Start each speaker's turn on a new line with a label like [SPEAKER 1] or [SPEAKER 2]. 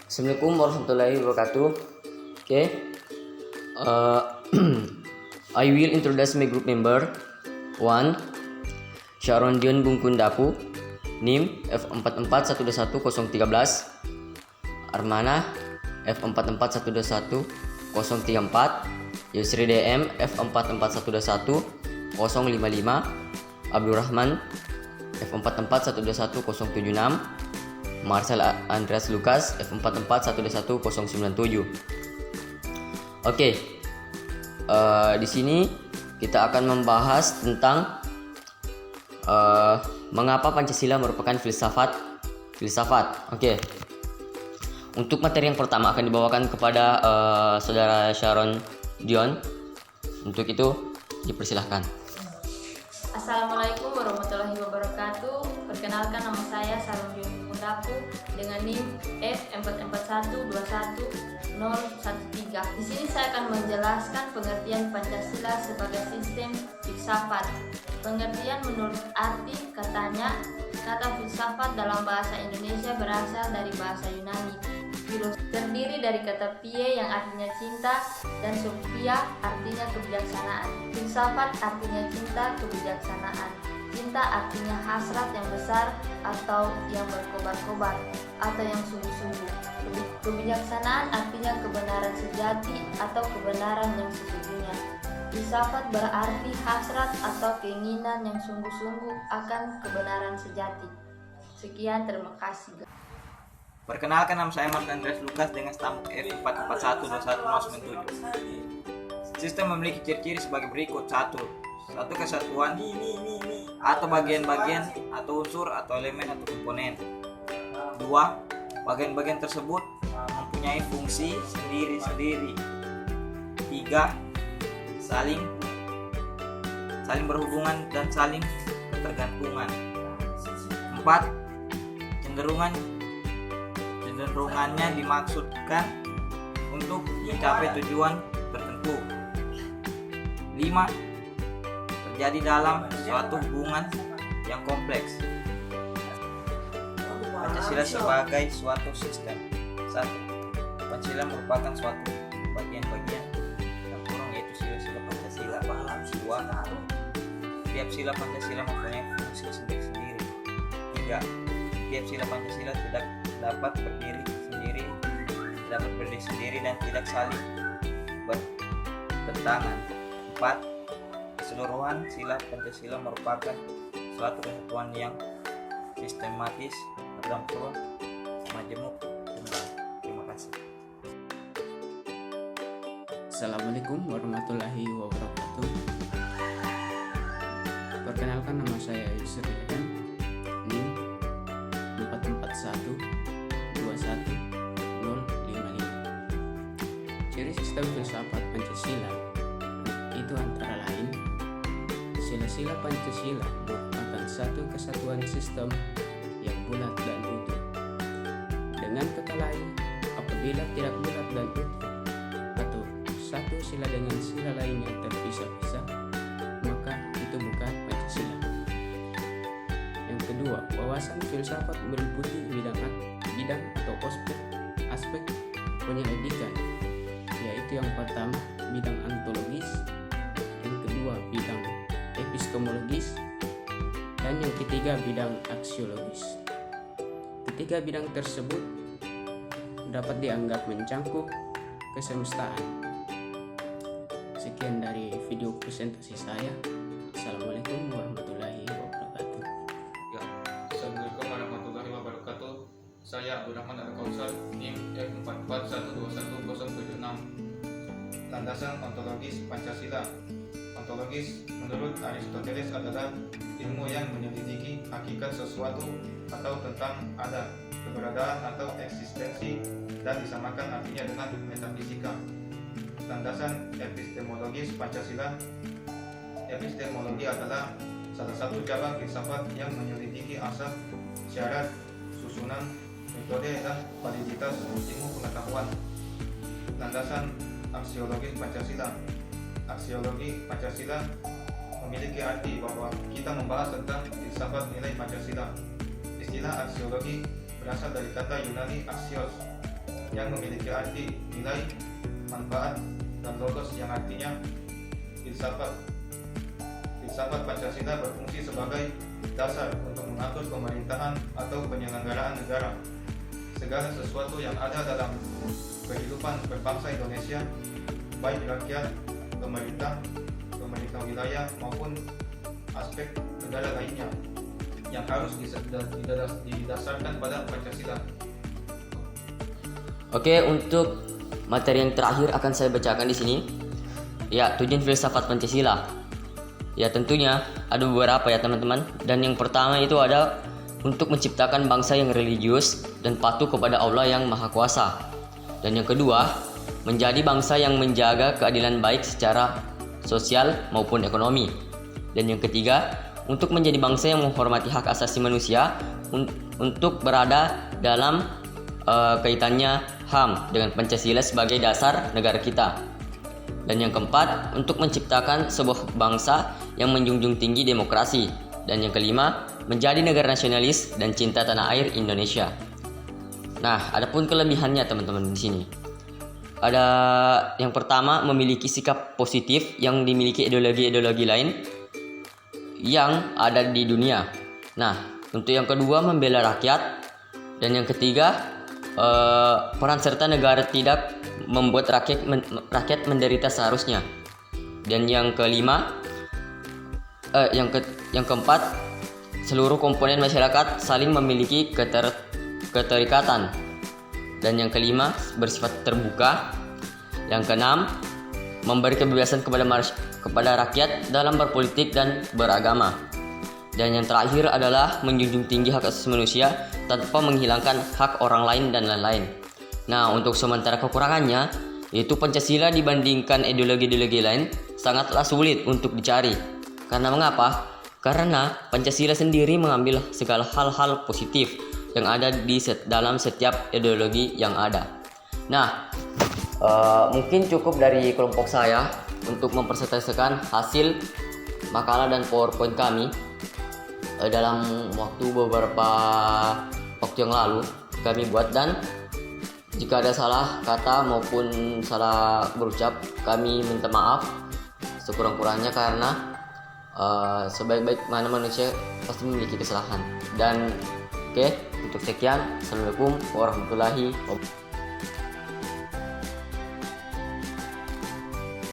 [SPEAKER 1] Assalamualaikum warahmatullahi wabarakatuh. uh, I will introduce my group member. 1. Sharon Dion Bungkundapu, NIM F44121-013. Armana F44121-034. Yusri DM F44121-055. Abdurrahman F44121-076. Marcel Andreas Lucas F44121-097. Oke, di sini kita akan membahas tentang mengapa Pancasila merupakan filsafat. Oke. Untuk materi yang pertama akan dibawakan kepada saudara Sharon Dion. Untuk itu dipersilahkan.
[SPEAKER 2] Assalamualaikum warahmatullahi wabarakatuh. Perkenalkan, nama saya Sharon Dion Bungkundapu dengan NIM F44121-013. Di sini saya akan menjelaskan pengertian Pancasila sebagai sistem filsafat. Pengertian menurut arti katanya, kata filsafat dalam bahasa Indonesia berasal dari bahasa Yunani. Terdiri dari kata pie yang artinya cinta dan sophia artinya kebijaksanaan. Filsafat artinya cinta, kebijaksanaan. Cinta artinya hasrat yang besar atau yang berkobar-kobar atau yang sungguh-sungguh. Kebijaksanaan artinya kebenaran sejati atau kebenaran yang sesungguhnya. Filsafat berarti hasrat atau keinginan yang sungguh-sungguh akan kebenaran sejati. Sekian, terima kasih.
[SPEAKER 3] Perkenalkan, nama saya Marcel Andreas Lucas dengan stamp F44121-097. Sistem memiliki ciri-ciri sebagai berikut. 1. Satu kesatuan atau bagian-bagian atau unsur atau elemen atau komponen. 2. Bagian-bagian tersebut mempunyai fungsi sendiri-sendiri. 3. Saling berhubungan dan saling ketergantungan. 4. Cenderungannya dimaksudkan untuk mencapai tujuan tertentu. 5. Terjadi dalam suatu hubungan yang kompleks. Pancasila sebagai suatu sistem. 1. Pancasila merupakan suatu bagian-bagian yang kurang, yaitu sila-sila Pancasila. 2. Tiap sila Pancasila mempunyai fungsi sendiri-sendiri. 3. Tiap sila Pancasila tidak dapat berdiri sendiri dan tidak saling bertentangan. 4. Keseluruhan sila Pancasila merupakan suatu kesatuan yang sistematis, berdampak, majemuk, tunggal. Terima kasih.
[SPEAKER 4] Assalamualaikum warahmatullahi wabarakatuh. Perkenalkan, nama saya Yusri DM, NIM 44121-055. Ciri sistem filsafat Pancasila itu antara lain: sila-sila Pancasila merupakan satu kesatuan sistem yang bulat dan utuh. Dengan kata lain, apabila tidak bulat dan utuh atau satu sila dengan sila lainnya terpisah-pisah, maka itu bukan Pancasila. Yang kedua, wawasan filsafat meliputi bidang atau aspek penyelidikan, yaitu yang pertama bidang ontologis, yang kedua bidang epistemologis, dan yang ketiga bidang aksiologis. Ketiga bidang tersebut dapat dianggap mencangkup kesemestaan. Sekian dari video presentasi saya. Assalamualaikum warahmatullahi wabarakatuh.
[SPEAKER 5] Assalamualaikum warahmatullahi wabarakatuh. Saya Abdurrahman Al-Kausar, NIM F44121-076. Landasan ontologis Pancasila. Ontologis menurut Aristoteles adalah ilmu yang menyelidiki hakikat sesuatu atau tentang ada, keberadaan atau eksistensi, dan disamakan artinya dengan metafisika. Landasan epistemologis Pancasila. Epistemologi adalah salah satu cabang filsafat yang menyelidiki asal, syarat, susunan, metode, dan validitas ilmu pengetahuan. Landasan aksiologis Pancasila. Aksiologi Pancasila memiliki arti bahwa kita membahas tentang filsafat nilai Pancasila. Istilah aksiologi berasal dari kata Yunani axios yang memiliki arti nilai, manfaat, dan logos yang artinya filsafat. Filsafat Pancasila berfungsi sebagai dasar untuk mengatur pemerintahan atau penyelenggaraan negara. Segala sesuatu yang ada dalam kehidupan berbangsa Indonesia, baik rakyat, pemerintah wilayah maupun aspek negara lainnya, yang harus didasarkan pada Pancasila.
[SPEAKER 1] Oke, untuk materi yang terakhir akan saya bacakan di sini. Ya, tujuan filsafat Pancasila. Ya, tentunya ada beberapa ya teman-teman. Dan yang pertama itu ada untuk menciptakan bangsa yang religius dan patuh kepada Allah yang Maha Kuasa. Dan yang kedua, menjadi bangsa yang menjaga keadilan baik secara sosial maupun ekonomi. Dan yang ketiga, untuk menjadi bangsa yang menghormati hak asasi manusia untuk berada dalam kaitannya HAM dengan Pancasila sebagai dasar negara kita. Dan yang keempat, untuk menciptakan sebuah bangsa yang menjunjung tinggi demokrasi. Dan yang kelima, menjadi negara nasionalis dan cinta tanah air Indonesia. Nah, adapun kelebihannya teman-teman di sini. Ada yang pertama, memiliki sikap positif yang dimiliki ideologi-ideologi lain yang ada di dunia. Nah, untuk yang kedua, membela rakyat. Dan yang ketiga, peran serta negara tidak membuat rakyat menderita seharusnya. Dan yang kelima, yang keempat, seluruh komponen masyarakat saling memiliki keterikatan. Dan yang kelima, bersifat terbuka. Yang keenam, memberi kebebasan kepada rakyat dalam berpolitik dan beragama. Dan yang terakhir adalah menjunjung tinggi hak asasi manusia tanpa menghilangkan hak orang lain dan lain-lain. Nah, untuk sementara kekurangannya, yaitu Pancasila dibandingkan ideologi-ideologi lain sangatlah sulit untuk dicari. Karena mengapa? Karena Pancasila sendiri mengambil segala hal-hal positif yang ada di dalam setiap ideologi yang ada. Nah, mungkin cukup dari kelompok saya untuk mempresentasikan hasil makalah dan PowerPoint kami dalam beberapa waktu yang lalu kami buat. Dan jika ada salah kata maupun salah berucap, kami minta maaf sekurang-kurangnya, karena sebaik-baik mana manusia pasti memiliki kesalahan. Dan oke, untuk sekian, assalamualaikum warahmatullahi wabarakatuh.